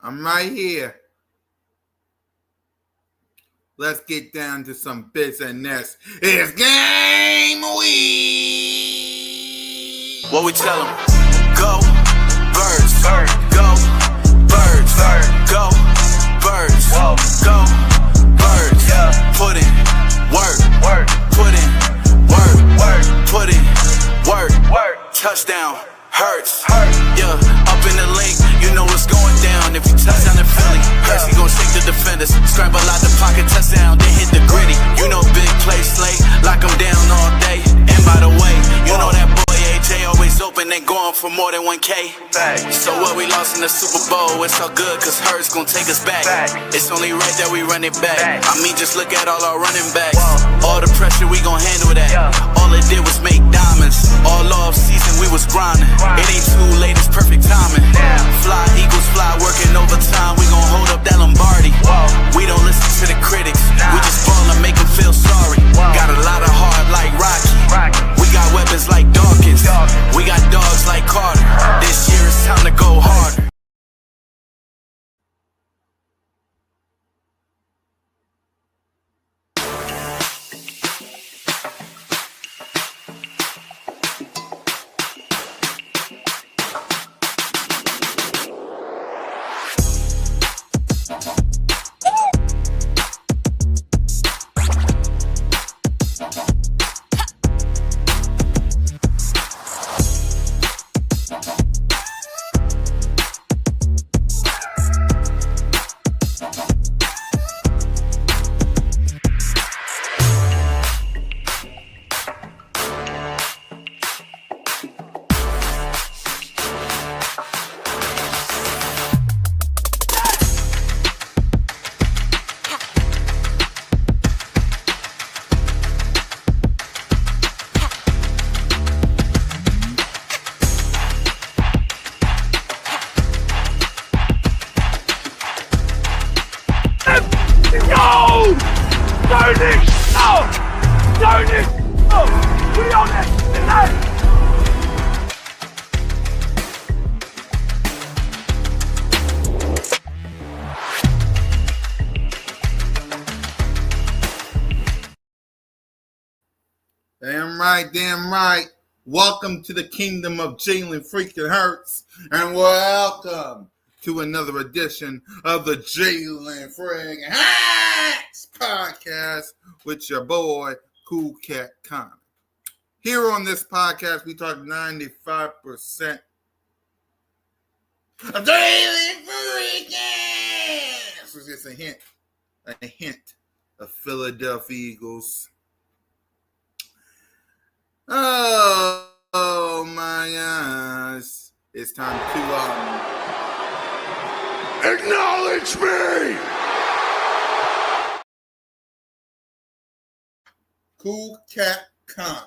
I'm right here. Let's get down to some business. It's game week. What we tell them? Go, birds. Go, birds. Go, birds. Go, birds. Put in work. Put in work. Put in work. Touchdown. Hurts. Yeah, up in the link, you know what's going down. If you touch down in Philly, Hurts, he gon' shake the defenders. Scramble out the pocket, touchdown, then hit the gritty. You know big play slate, lock him down all day. And by the way, you know that boy AJ always open and going for more than 1K. So what we lost in the Super Bowl, it's all good cause Hurts gon' take us back. It's only right that we run it back. I mean, just look at all our running backs. All the pressure, we gon' handle that. All it did was make diamonds. All off season, we was grinding. It ain't too late, it's perfect timing. Fly, Eagles fly, working overtime. We gon' hold up that Lombardi. We don't listen to the critics. We just ball and make them feel sorry. Got a lot of heart like Rocky. We got weapons like Dawkins. We got dogs like Carter. This year it's time to go harder. Damn right. Welcome to the kingdom of Jalen freaking Hurts, and welcome to another edition of the Jalen freaking Hurts podcast with your boy Cool Cat Connor. Here on this podcast, we talk 95% of Jalen freaking. So it's just a hint of Philadelphia Eagles. Oh my gosh. It's time to acknowledge me! Cool Cat Connor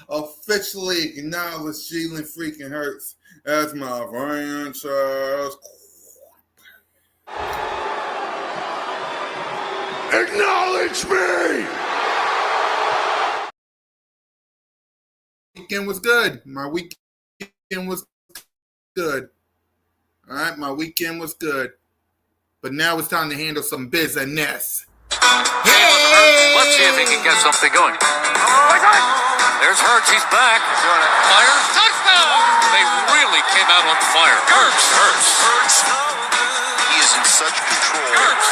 officially acknowledged Jalen freaking Hurts as my franchise. Acknowledge me! Weekend was good. My weekend was good. All right, my weekend was good. But now it's time to handle some business. Hey! Let's see if he can get something going. There's Hurts. He's back. Fire. Touchdown! They really came out on fire. Hurts. He is in such control. Hurts.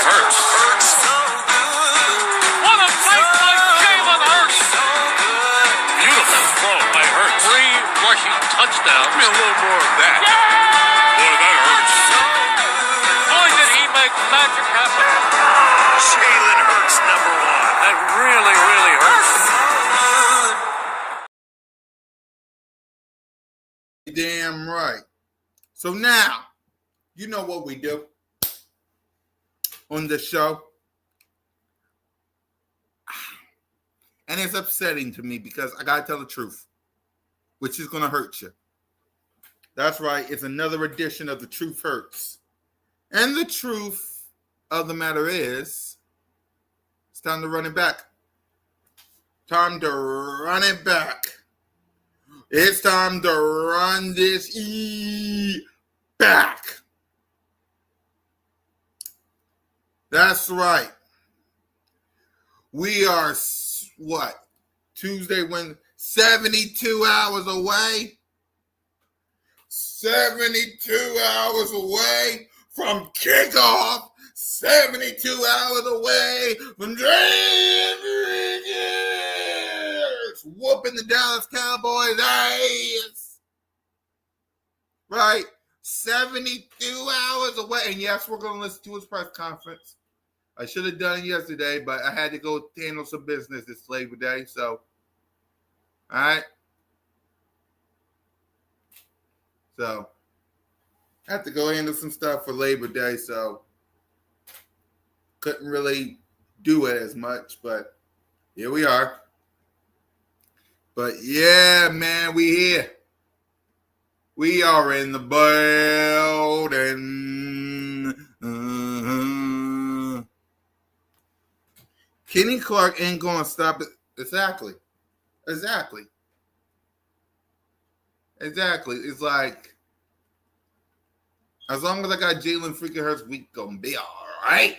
What a play by Jalen Hurts! Beautiful throw by Hurts. 3 rushing touchdowns. Give me a little more of that. Yeah! Boy, that hurts. Boy, did he make magic happen. Jalen Hurts, number 1. That really, really hurts. Damn right. So now, you know what we do on the show. And it's upsetting to me because I got to tell the truth, which is going to hurt you. That's right. It's another edition of The Truth Hurts. And the truth of the matter is, it's time to run it back. Time to run it back. It's time to run this back. That's right. We are, what, Tuesday, when 72 hours away? 72 hours away from kickoff. 72 hours away from whooping the Dallas Cowboys' ass. Right? 72 hours away. And yes, we're going to listen to his press conference. I should have done it yesterday, but I had to go handle some business this Labor Day. So, all right. So, I have to go handle some stuff for Labor Day. So, couldn't really do it as much, but here we are. But yeah, man, we here. We are in the building. Kenny Clark ain't gonna stop it. Exactly. It's like, as long as I got Jalen freaking Hurts, we gonna be all right.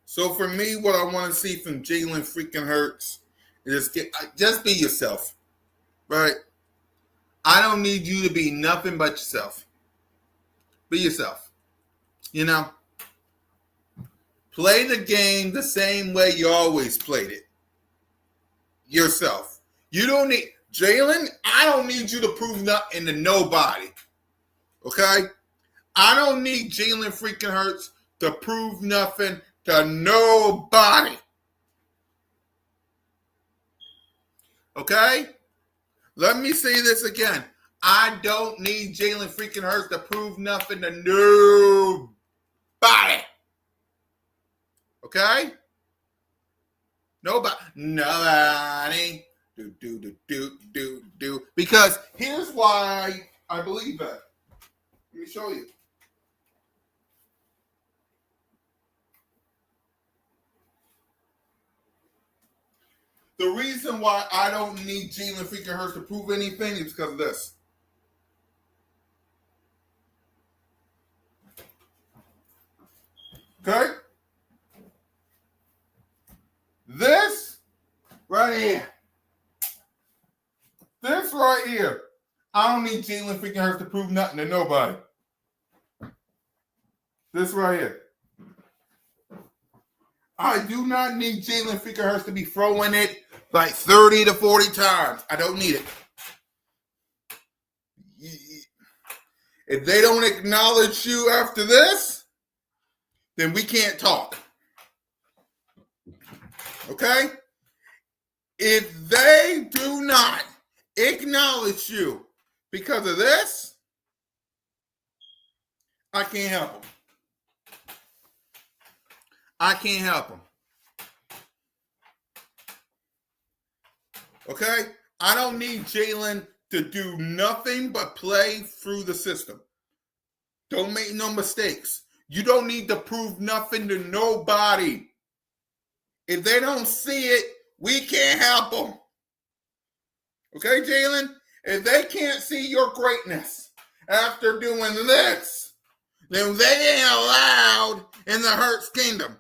So for me, what I want to see from Jalen freaking Hurts is just be yourself, right? I don't need you to be nothing but yourself. Be yourself. You know? Play the game the same way you always played it. Yourself. You don't need, Jalen, I don't need you to prove nothing to nobody. Okay? I don't need Jalen freaking Hurts to prove nothing to nobody. Okay? Let me say this again. I don't need Jalen freaking Hurts to prove nothing to nobody. Okay? Nobody. Do. Because here's why I believe that. Let me show you. The reason why I don't need Jalen freaking Hurts to prove anything is because of this. Okay? This right here. This right here. I don't need Jalen freaking Hurts to prove nothing to nobody. This right here. I do not need Jalen freaking Hurts to be throwing it like 30 to 40 times. I don't need it. If they don't acknowledge you after this, then we can't talk. Okay? If they do not acknowledge you because of this, I can't help them. I can't help them. Okay? I don't need Jalen to do nothing but play through the system. Don't make no mistakes. You don't need to prove nothing to nobody. If they don't see it, we can't help them. Okay, Jalen? If they can't see your greatness after doing this, then they ain't allowed in the Hurts kingdom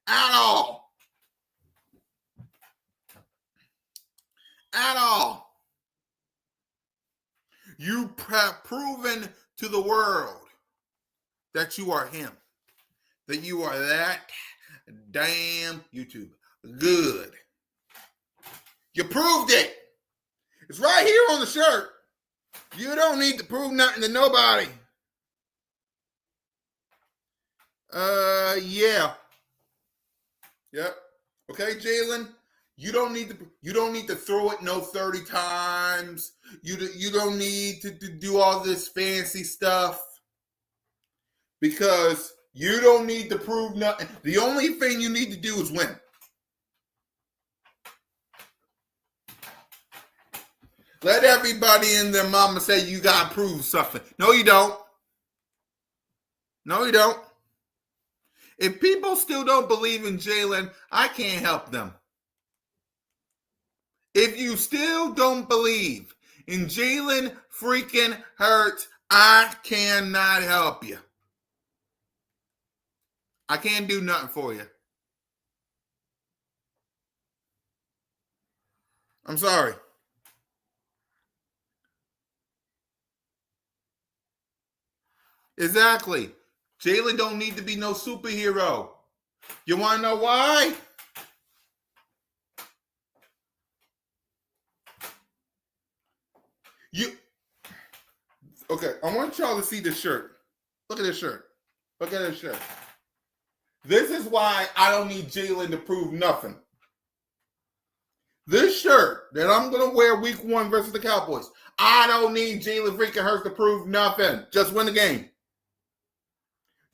at all. At all. You have proven to the world that you are him. That you are that damn YouTube good. You proved it. It's right here on the shirt. You don't need to prove nothing to nobody. Yeah. Yep. Okay, Jalen. You don't need to throw it no 30 times. You don't need to do all this fancy stuff because you don't need to prove nothing. The only thing you need to do is win. Let everybody and their mama say you gotta prove something. No, you don't. No, you don't. If people still don't believe in Jalen, I can't help them. If you still don't believe in Jalen freaking Hurts, I cannot help you. I can't do nothing for you. I'm sorry. Exactly. Jalen don't need to be no superhero. You want to know why? Okay, I want y'all to see this shirt. Look at this shirt. Look at this shirt. This is why I don't need Jalen to prove nothing. This shirt that I'm going to wear week 1 versus the Cowboys, I don't need Jalen freaking Hurts to prove nothing. Just win the game.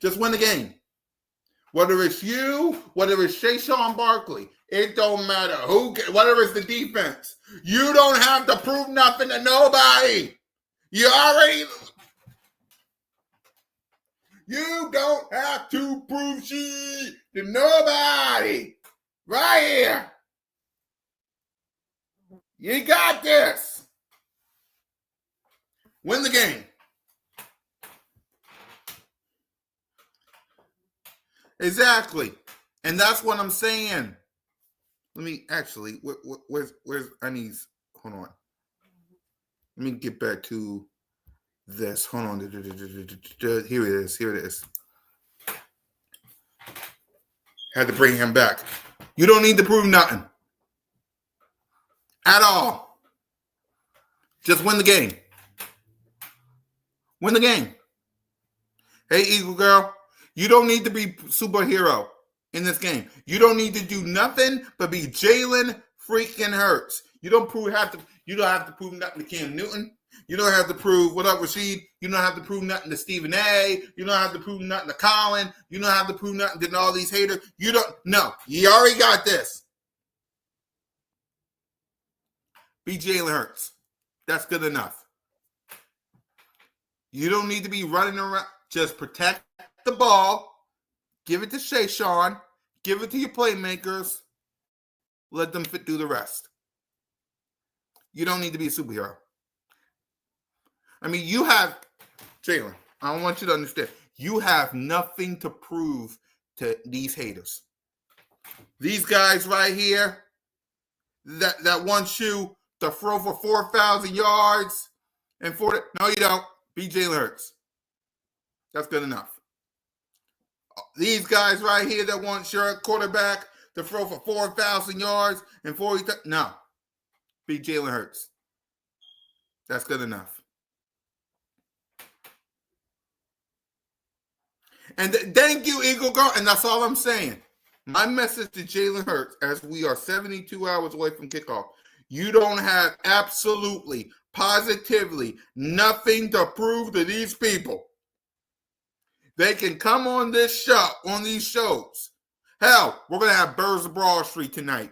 Just win the game. Whether it's you, whether it's Shayshawn Barkley, it don't matter. Whatever it's the defense. You don't have to prove nothing to nobody. You don't have to prove shit to nobody. Right here. You got this. Win the game. Exactly. And that's what I'm saying. Let me actually, where's I need, hold on. Let me get back to this. Hold on. Here it is. Had to bring him back. You don't need to prove nothing. At all. Just win the game. Win the game. Hey, Eagle Girl, you don't need to be superhero in this game. You don't need to do nothing but be Jalen freaking Hurts. You don't have to prove nothing to Cam Newton. You don't have to prove, what up, Rashid? You don't have to prove nothing to Stephen A. You don't have to prove nothing to Colin. You don't have to prove nothing to all these haters. You already got this. Be Jalen Hurts. That's good enough. You don't need to be running around. Just protect the ball. Give it to Shayshawn. Give it to your playmakers. Let them do the rest. You don't need to be a superhero. I mean, you have, Jalen, I want you to understand, you have nothing to prove to these haters. These guys right here that want you to throw for 4,000 yards and no, you don't. Be Jalen Hurts. That's good enough. These guys right here that want your quarterback to throw for 4,000 yards and 40, no. Be Jalen Hurts. That's good enough. And thank you, Eagle Girl. And that's all I'm saying. My message to Jalen Hurts, as we are 72 hours away from kickoff, you don't have absolutely, positively nothing to prove to these people. They can come on this show, on these shows. Hell, we're going to have Birds of Broad Street tonight.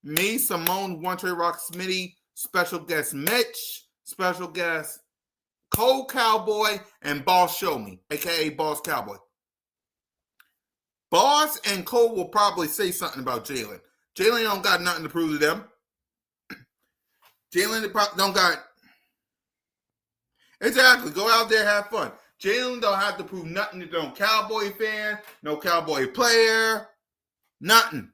Me, Simone, One Trey Rock, Smitty, special guest Mitch, special guest Cole Cowboy, and Boss Show Me, a.k.a. Boss Cowboy. Boss and Cole will probably say something about Jalen. Jalen don't got nothing to prove to them. Jalen don't got... Exactly. Go out there, have fun. Jalen don't have to prove nothing to no Cowboy fan, no Cowboy player, nothing.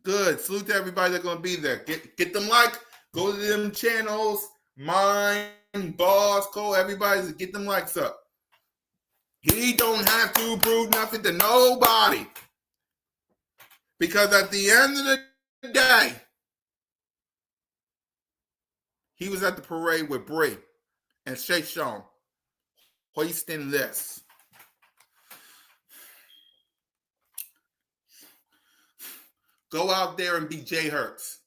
Good. Salute to everybody that's going to be there. Get them likes. Go to them channels. Mine, Boss, Cole, everybody, get them likes up. He don't have to prove nothing to nobody. Because at the end of the day, he was at the parade with Bray and Shayshawn hoisting this. Go out there and be Jay Hurts.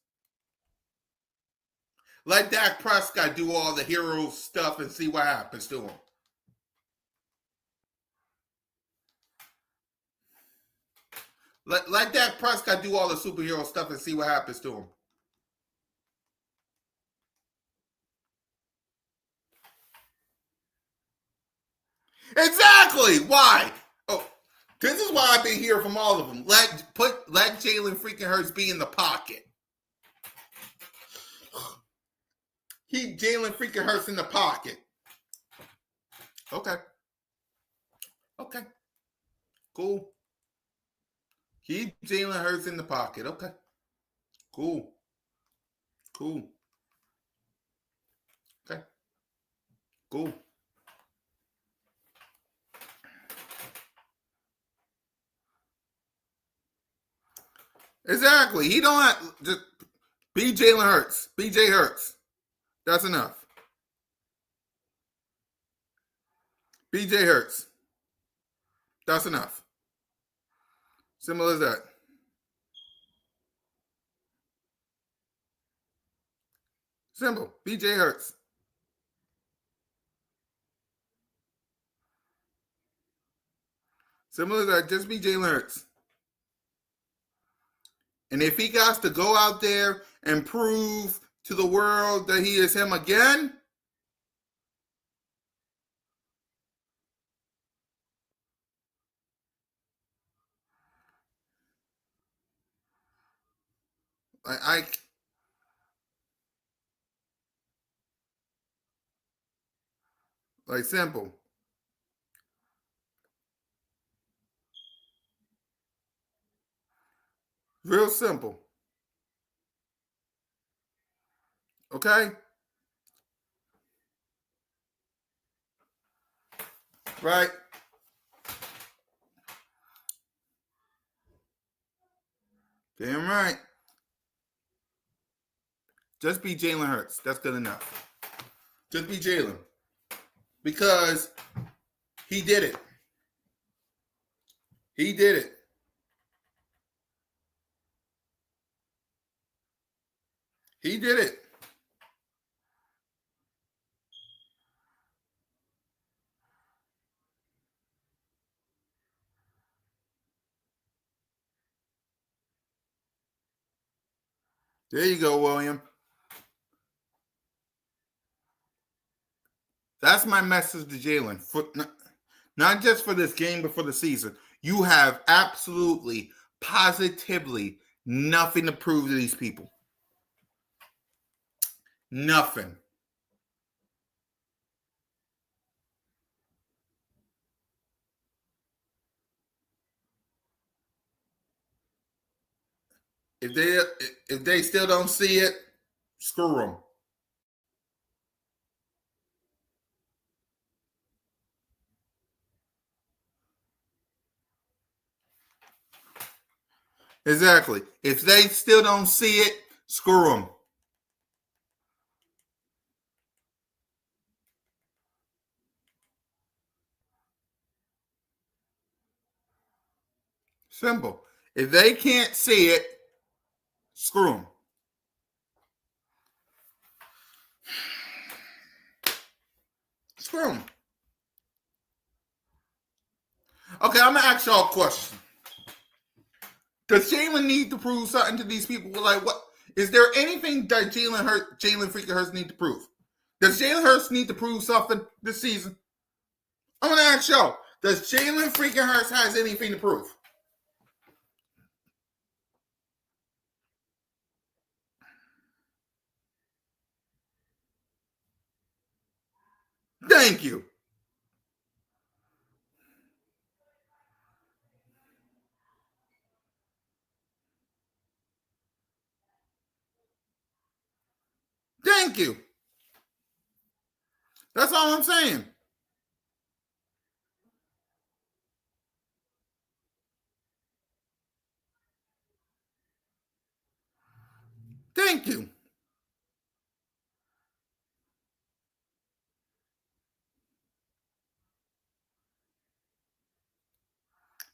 Let Dak Prescott do all the hero stuff and see what happens to him. Let Dak Prescott do all the superhero stuff and see what happens to him. Exactly. Why? Oh, this is why I've been hearing from all of them. Let Jalen freaking Hurts be in the pocket. Jalen freaking Hurts in the pocket. Okay. Cool. Keep Jalen Hurts in the pocket. Okay. Cool. Cool. Okay. Cool. Exactly. He don't have just be Jalen Hurts. BJ Hurts. That's enough. BJ Hurts. That's enough. Simple as that. Simple. BJ Hurts. Simple as that. Just be Jalen Hurts. And if he got to go out there and prove to the world that he is him again, like simple. Real simple. Okay? Right? Damn right. Just be Jalen Hurts. That's good enough. Just be Jalen. Because he did it. He did it. He did it. There you go, William. That's my message to Jalen. Not just for this game, but for the season. You have absolutely, positively nothing to prove to these people. Nothing. If they still don't see it, screw them. Exactly. If they still don't see it, screw them. Simple. If they can't see it, screw them. Screw them. Okay, I'm going to ask y'all a question. Does Jalen need to prove something to these people? Like, what? Is there anything that Jalen freaking Hurts need to prove? Does Jalen Hurts need to prove something this season? I'm going to ask y'all. Does Jalen freaking Hurts has anything to prove? Thank you. Thank you. That's all I'm saying. Thank you.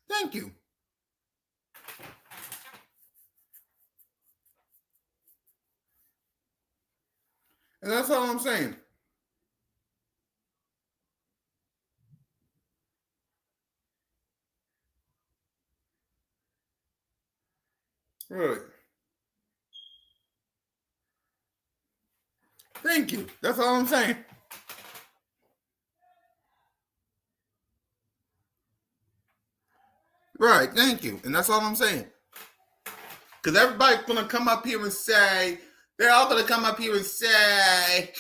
Thank you. And that's all I'm saying. Really. Thank you. That's all I'm saying. Right. Thank you. And that's all I'm saying. Because everybody's going to come up here and say, they're all going to come up here and say,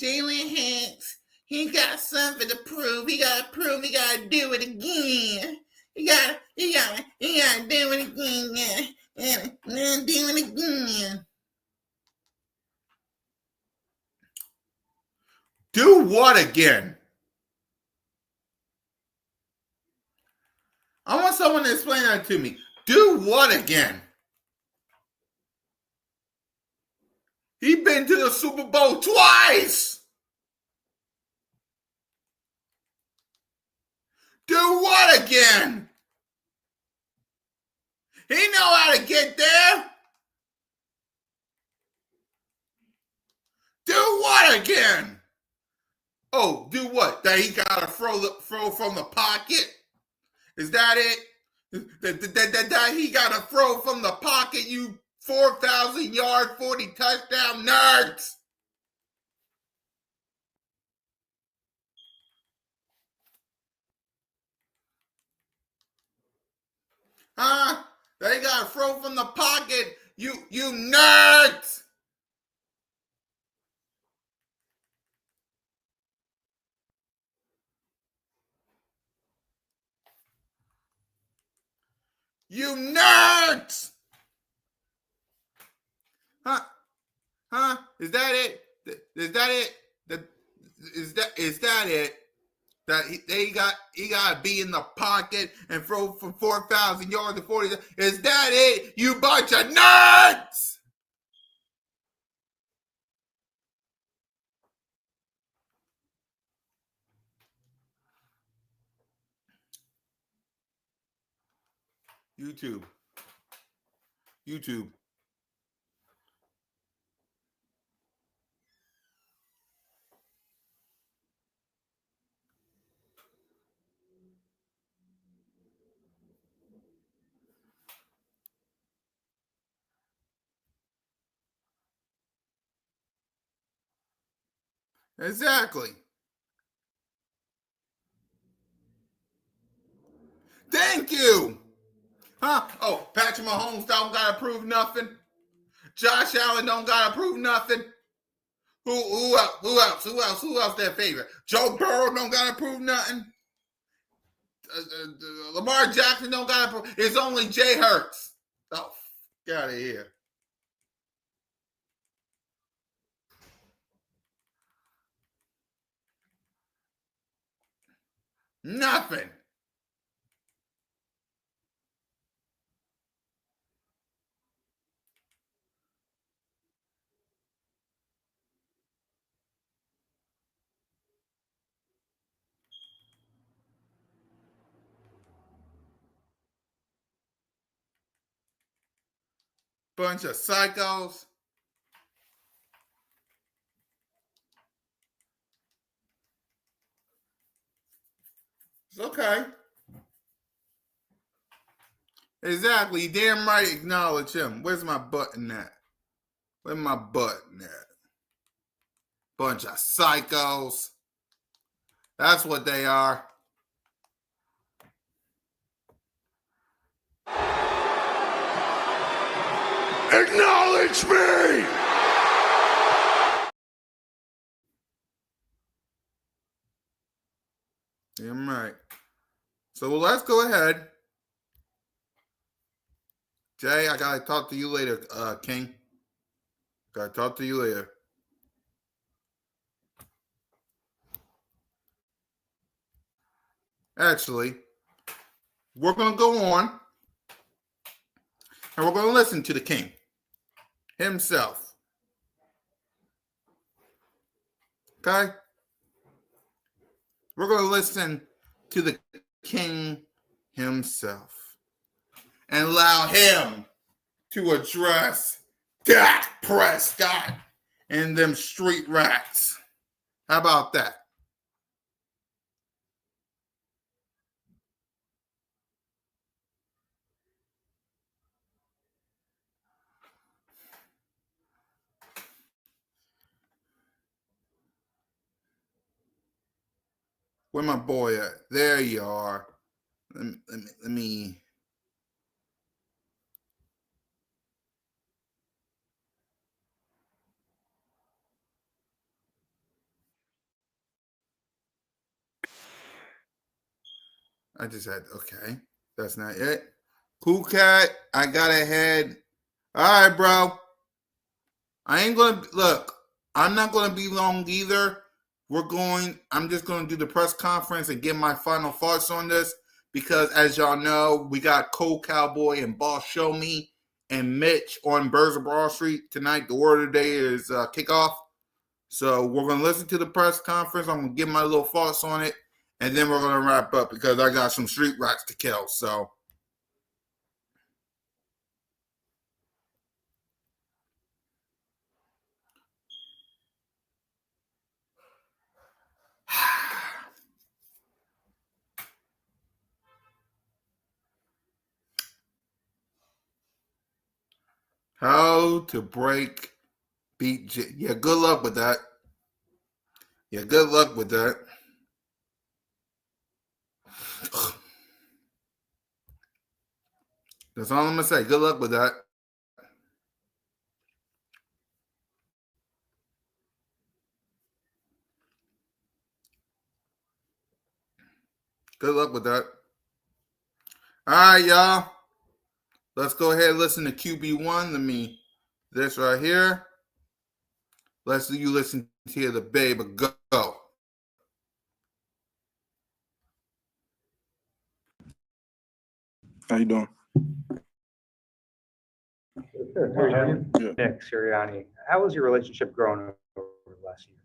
Jalen Hurts, he got something to prove. He got to prove he got to do it again. You gotta do it again. Do it again. Do what again? I want someone to explain that to me. Do what again? He been to the Super Bowl twice. Do what again? He know how to get there. Do what again? Oh, do what? That he got to throw from the pocket? Is that it? That he got to throw from the pocket, you 4,000 yard, 40 touchdown nerds? Huh? They got to throw from the pocket, you nerds? You nerds! Huh? Huh? Is that it? Is that it? Is that it? That he got to be in the pocket and throw from 4,000 yards to 40. Is that it? You bunch of nerds! YouTube. Exactly. Thank you. Huh? Oh, Patrick Mahomes don't gotta prove nothing. Josh Allen don't gotta prove nothing. Who else? Who else their favorite? Joe Burrow don't gotta prove nothing. Lamar Jackson don't gotta prove. It's only Jay Hurts. Oh, get out of here. Nothing. Bunch of psychos. It's okay. Exactly. You damn right acknowledge him. Where's my button at? Where's my button at? Bunch of psychos. That's what they are. Acknowledge me! Damn right. So let's go ahead. Jay, I gotta talk to you later, King. Gotta talk to you later. Actually, we're gonna go on and we're gonna listen to the King himself. Okay? We're gonna listen to the King himself and allow him to address Dak Prescott and them street rats. How about that? Where my boy at? There you are. Let me. I just had, okay. That's not it. Cool Cat, I got ahead. All right, bro. I ain't gonna look. I'm not gonna be long either. I'm just gonna do the press conference and give my final thoughts on this because, as y'all know, we got Cole Cowboy and Boss Show Me and Mitch on Birds of Broad Street tonight. The word of the day is kickoff. So we're gonna listen to the press conference. I'm gonna give my little thoughts on it, and then we're gonna wrap up because I got some street rats to kill. So. How to beat yeah, good luck with that. Yeah, good luck with that. That's all I'm gonna say. Good luck with that. Good luck with that. All right, y'all. Let's go ahead and listen to QB1. This right here. Let's you listen to hear the babe go. How you doing? Good. How are you? Yeah. Nick Sirianni. How was your relationship growing over the last year?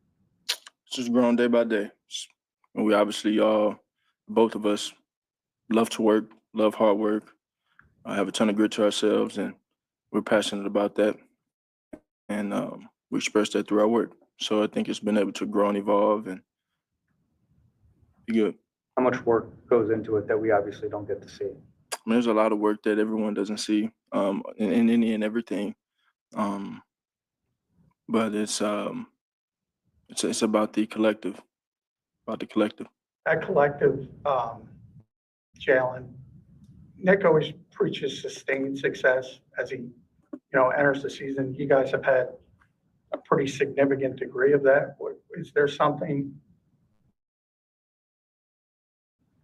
It's just growing day by day. And we obviously both of us love to work, love hard work. I have a ton of grit to ourselves, and we're passionate about that. And we express that through our work. So I think it's been able to grow and evolve and be good. How much work goes into it that we obviously don't get to see? I mean, there's a lot of work that everyone doesn't see in any and everything. But it's about the collective, That collective, Jalen, Nick always preaches sustained success as he, enters the season. You guys have had a pretty significant degree of that. Is there something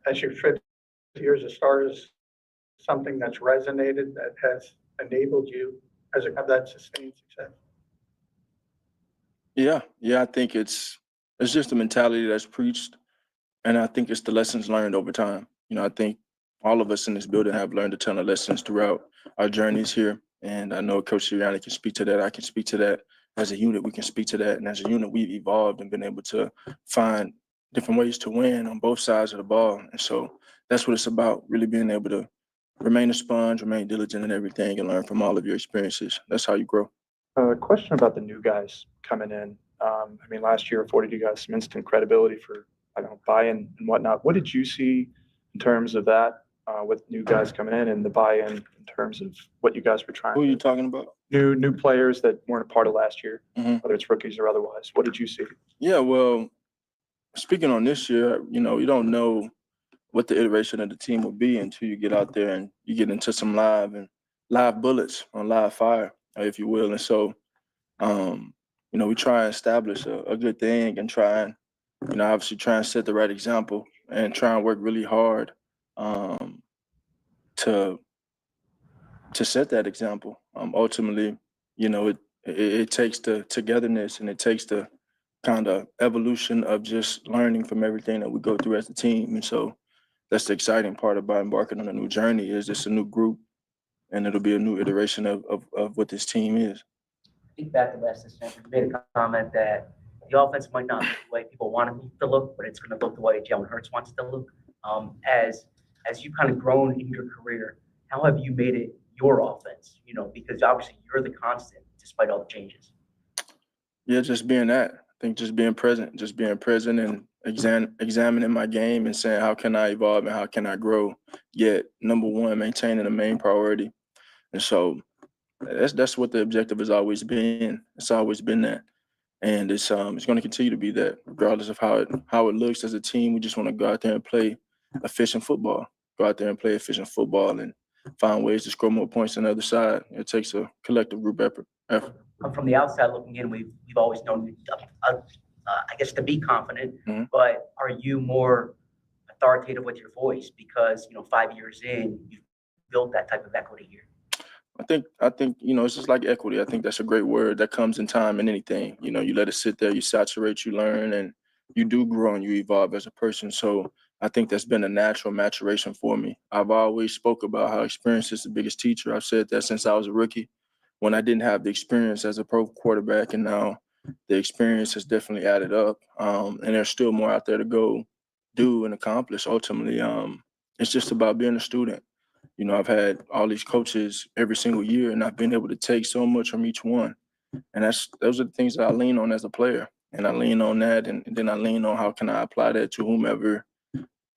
as your fifth year as a starter, something that's resonated that has enabled you as a have that sustained success? Yeah. I think it's just a mentality that's preached, and I think it's the lessons learned over time. I think all of us in this building have learned a ton of lessons throughout our journeys here, and I know Coach Sirianni can speak to that. I can speak to that. As a unit, we can speak to that, and as a unit, we've evolved and been able to find different ways to win on both sides of the ball, and so that's what it's about. Really being able to remain a sponge, remain diligent in everything, and learn from all of your experiences. That's how you grow. Question about the new guys coming in. Last year afforded you guys some instant credibility for buy-in and whatnot. What did you see in terms of that with new guys coming in and the buy-in in terms of what you guys were trying? Who are you talking about? New players that weren't a part of last year, Mhm. whether it's rookies or otherwise. What did you see? Yeah, well, speaking on this year, you don't know what the iteration of the team will be until you get out there and you get into some live bullets on live fire, if you will. And so, we try and establish a good thing and try and, obviously try and set the right example and try and work really hard to set that example. Ultimately, it takes the togetherness and it takes the kind of evolution of just learning from everything that we go through as a team. And so that's the exciting part about embarking on a new journey is it's a new group and it'll be a new iteration of what this team is. I think back to last December, you made a comment that the offense might not look the way people want it to look, but it's going to look the way Jalen Hurts wants it to look. As you've kind of grown in your career, how have you made it your offense? Because obviously you're the constant despite all the changes. Yeah, just being that. I think just being present and examining my game and saying how can I evolve and how can I grow. Yet number one, maintaining the main priority. And so that's what the objective has always been. It's always been that. And it's going to continue to be that, regardless of how it looks as a team. We just want to go out there and play efficient football. Go out there and play efficient football and find ways to score more points on the other side. It takes a collective group effort. From the outside looking in, we've always known, I guess, to be confident. Mhm. But are you more a authoritative with your voice because, 5 years in, you've built that type of equity here? I think, it's just like equity. I think that's a great word that comes in time in anything. You let it sit there, you saturate, you learn, and you do grow and you evolve as a person. So I think that's been a natural maturation for me. I've always spoke about how experience is the biggest teacher. I've said that since I was a rookie when I didn't have the experience as a pro quarterback, and now the experience has definitely added up. And there's still more out there to go do and accomplish. Ultimately, it's just about being a student. I've had all these coaches every single year, and I've been able to take so much from each one. And those are the things that I lean on as a player. And I lean on that, and then I lean on how can I apply that to whomever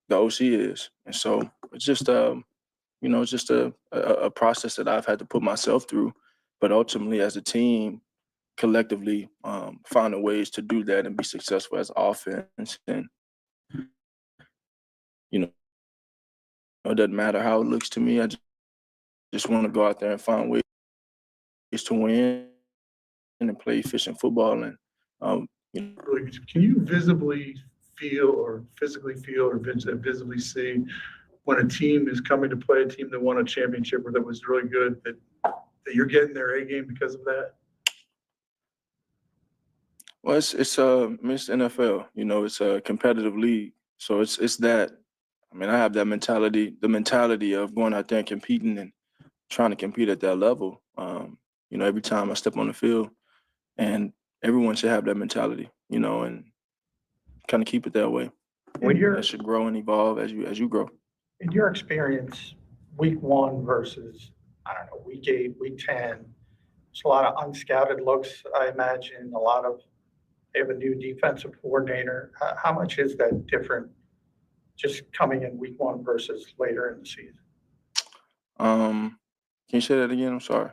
the OC is. And so it's just, it's just a process that I've had to put myself through. But ultimately, as a team, collectively, finding ways to do that and be successful as offense. And, it doesn't matter how it looks to me. I just want to go out there and find ways to win and play efficient football. And Can you visibly feel or physically feel or visibly see when a team is coming to play a team that won a championship or that was really good, that you're getting their A game because of that? Well, it's NFL. It's a competitive league, so it's that. I mean, I have that mentality, the mentality of going out there and competing and trying to compete at that level. Every time I step on the field, and everyone should have that mentality, and kind of keep it that way. That should grow and evolve as you grow. In your experience, week 1 versus, week 8, week 10, there's a lot of unscouted looks, I imagine, they have a new defensive coordinator. How much is that different just coming in week 1 versus later in the season? Can you say that again? I'm sorry.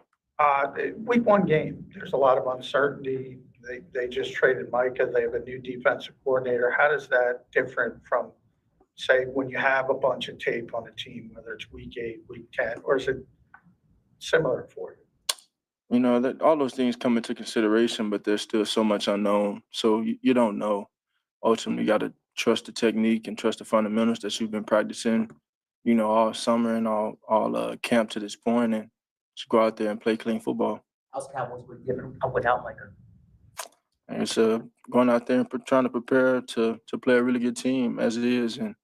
Week 1 game, there's a lot of uncertainty. They just traded Micah. They have a new defensive coordinator. How does that different from, say, when you have a bunch of tape on a team, whether it's week 8, week 10, or is it similar for you? That all those things come into consideration, but there's still so much unknown. So you don't know. Ultimately, you got to trust the technique and trust the fundamentals that you've been practicing, all summer and all camp to this point, and just go out there and play clean football. How's Cowboys were given without Micah? And it's going out there and trying to prepare to play a really good team as it is, and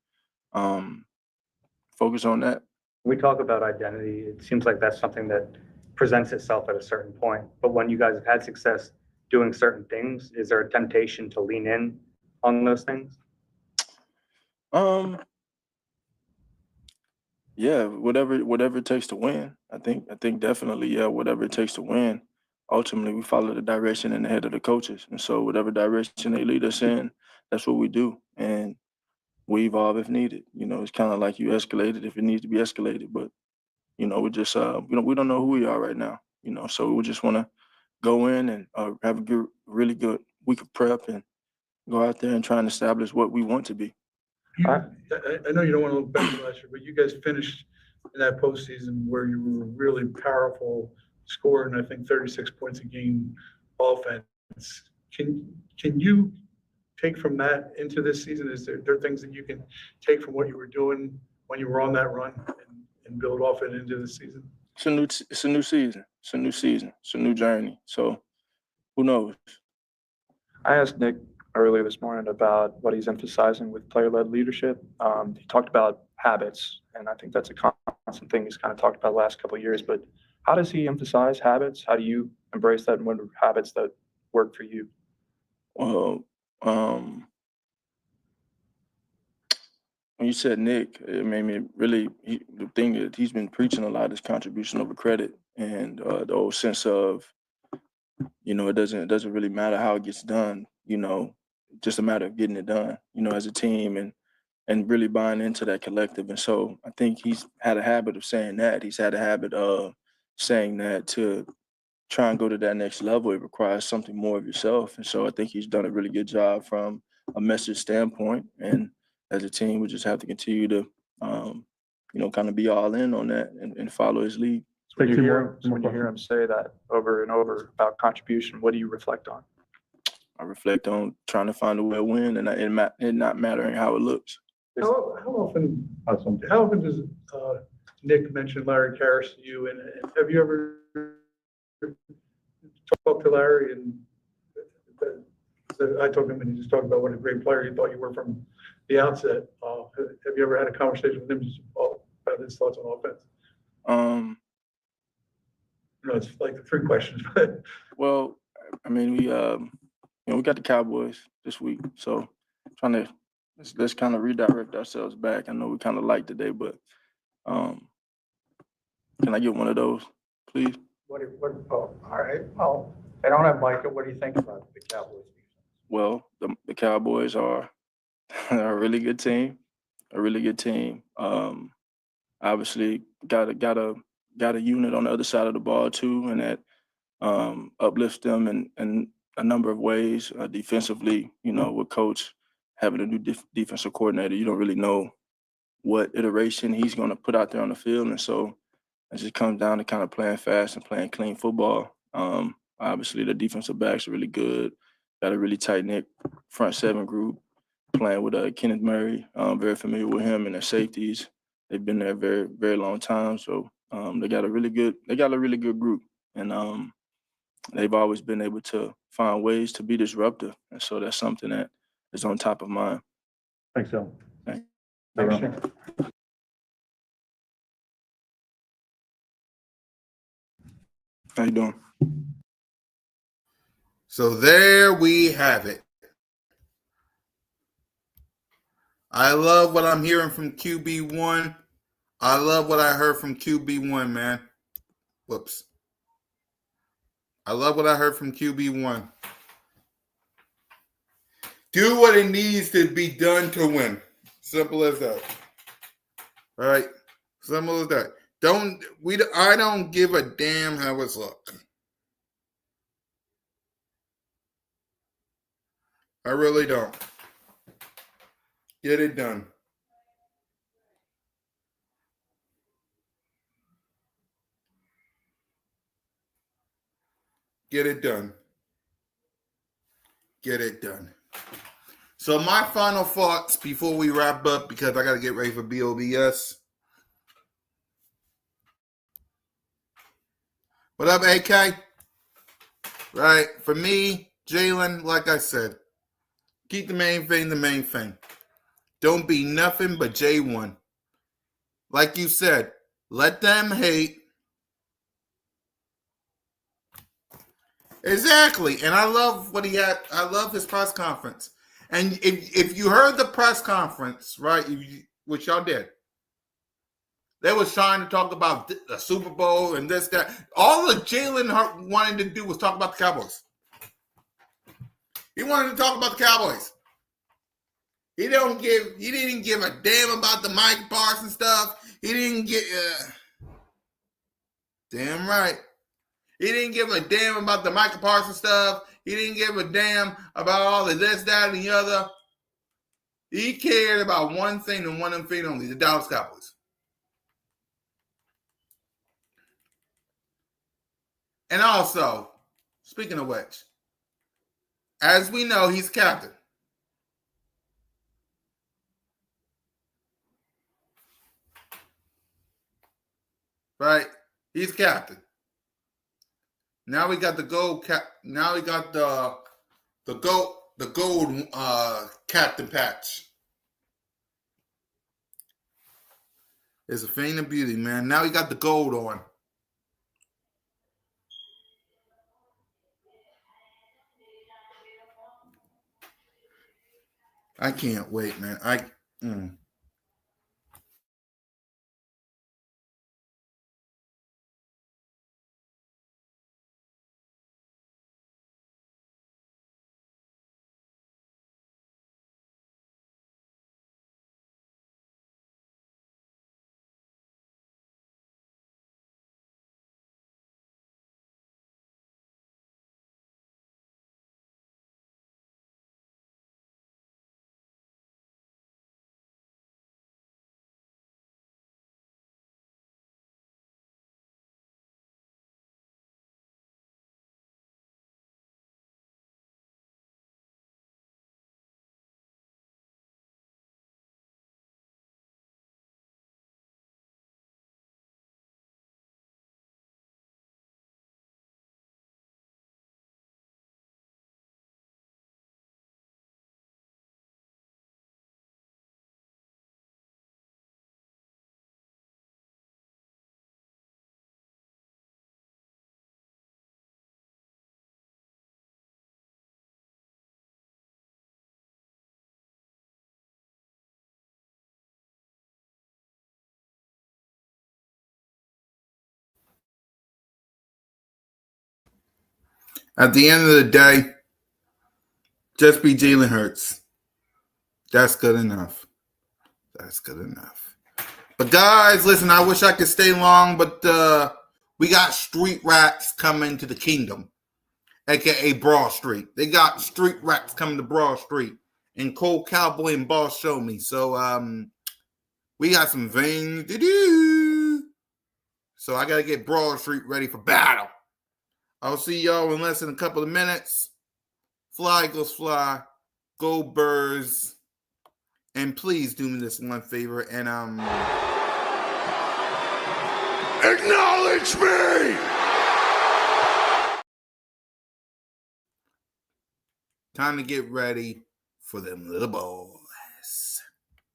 focus on that. We talk about identity. It seems like that's something that presents itself at a certain point. But when you guys have had success doing certain things, is there a temptation to lean in on those things? Yeah, whatever it takes to win. I think definitely, yeah, whatever it takes to win. Ultimately, we follow the direction and the head of the coaches. And so whatever direction they lead us in, that's what we do. And we evolve if needed. It's kind of like you escalate it if it needs to be escalated. But, we just, we don't know who we are right now, so we just want to go in and have a really good week of prep and go out there and try and establish what we want to be. I know you don't want to look back to last year, but you guys finished in that postseason where you were really powerful, scoring, I think, 36 points a game offense. Can you take from that into this season? Is there things that you can take from what you were doing when you were on that run and build off it into the season? It's a new season. It's a new season. It's a new journey. So who knows? I asked Nick earlier this morning about what he's emphasizing with player-led leadership. He talked about habits, and I think that's a constant thing he's kind of talked about the last couple of years. But how does he emphasize habits? How do you embrace that, and what are habits that work for you? Well, when you said Nick, it made me really, the thing that he's been preaching a lot is contribution over credit, and the old sense of, it doesn't really matter how it gets done, just a matter of getting it done, as a team, and really buying into that collective. And so I think he's had a habit of saying that. He's had a habit of saying that to try and go to that next level, it requires something more of yourself. And so I think he's done a really good job from a message standpoint. And as a team, we just have to continue to, kind of be all in on that and follow his lead. When you hear him say that over and over about contribution, what do you reflect on? I reflect on trying to find a way to win and not mattering how it looks. How often does Nick mention Larry Karras to you? And have you ever talked to Larry? And I told him, and he just talked about what a great player he thought you were from the outset. Have you ever had a conversation with him just about his thoughts on offense? It's like the three questions, but Well, I mean, we got the Cowboys this week, so trying to let's kind of redirect ourselves back. I know we kind of light today, but can I get one of those, please? All right, well, I don't have Micah. What do you think about the Cowboys? Well, the Cowboys are a really good team, a really good team. Obviously, got a unit on the other side of the ball too, and that uplifts them in a number of ways. Defensively, with Coach having a new defensive coordinator, you don't really know what iteration he's going to put out there on the field, and so it just comes down to kind of playing fast and playing clean football. Obviously, the defensive backs are really good. Got a really tight-knit front seven group playing with Kenneth Murray. Very familiar with him and their safeties. They've been there a very, very long time. So they got a really good group. And they've always been able to find ways to be disruptive. And so that's something that is on top of mind. thanks, Phil. Thanks. How you doing? So there we have it. I love what I'm hearing from QB1. I love what I heard from QB1, man. Whoops. I love what I heard from QB1. Do what it needs to be done to win. Simple as that. All right? Simple as that. I don't give a damn how it's looked. I really don't. Get it done. Get it done. Get it done. So my final thoughts before we wrap up, because I got to get ready for BOBS. What up, AK? Right. For me, Jalen, like I said, keep the main thing the main thing. Don't be nothing but J1. Like you said, let them hate. Exactly. And I love what he had. I love his press conference. And if you heard the press conference, right, which y'all did, they was trying to talk about the Super Bowl and this, that. All that Jalen wanted to do was talk about the Cowboys. He wanted to talk about the Cowboys. He didn't give a damn about the Mike Parsons stuff. He didn't get damn right. He didn't give a damn about the Michael Parsons stuff. He didn't give a damn about all of this, that, and the other. He cared about one thing and one thing only, the Dallas Cowboys. And also, speaking of which, as we know, he's captain. Right? He's captain. Now we got the gold cap. Now we got the gold captain patch. It's a thing of beauty, man. Now we got the gold on. I can't wait, man. At the end of the day, just be Jalen Hurts. That's good enough. That's good enough. But guys, listen, I wish I could stay long, but we got street rats coming to the kingdom, aka Broad Street. They got street rats coming to Broad Street, and Cole Cowboy and Boss Show Me. So we got some things to do. So I gotta get Broad Street ready for battle. I'll see y'all in less than a couple of minutes. Fly, Eagles, fly. Go Birds. And please do me this one favor and Acknowledge me! time to get ready for them little boys.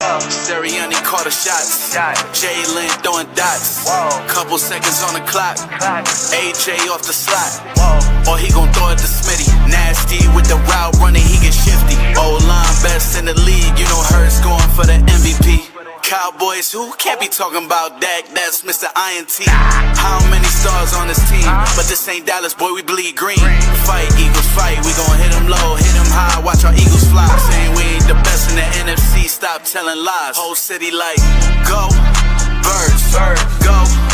Sirianni caught a shot. Jalen throwing dots. Couple seconds on the clock. AJ off the slot. Or he gon' throw it to Smitty. Nasty with the route running, he get shifty. O-line best in the league. You know Hurts going for the MVP. Cowboys, who can't be talking about Dak? That's Mr. INT. How many stars on this team? But this ain't Dallas, boy, we bleed green. Fight, Eagles, fight. We gon' hit them low, hit them high. Watch our Eagles fly. Saying we ain't the best in the NFC. Stop telling lies. Whole city like, go, Birds, go.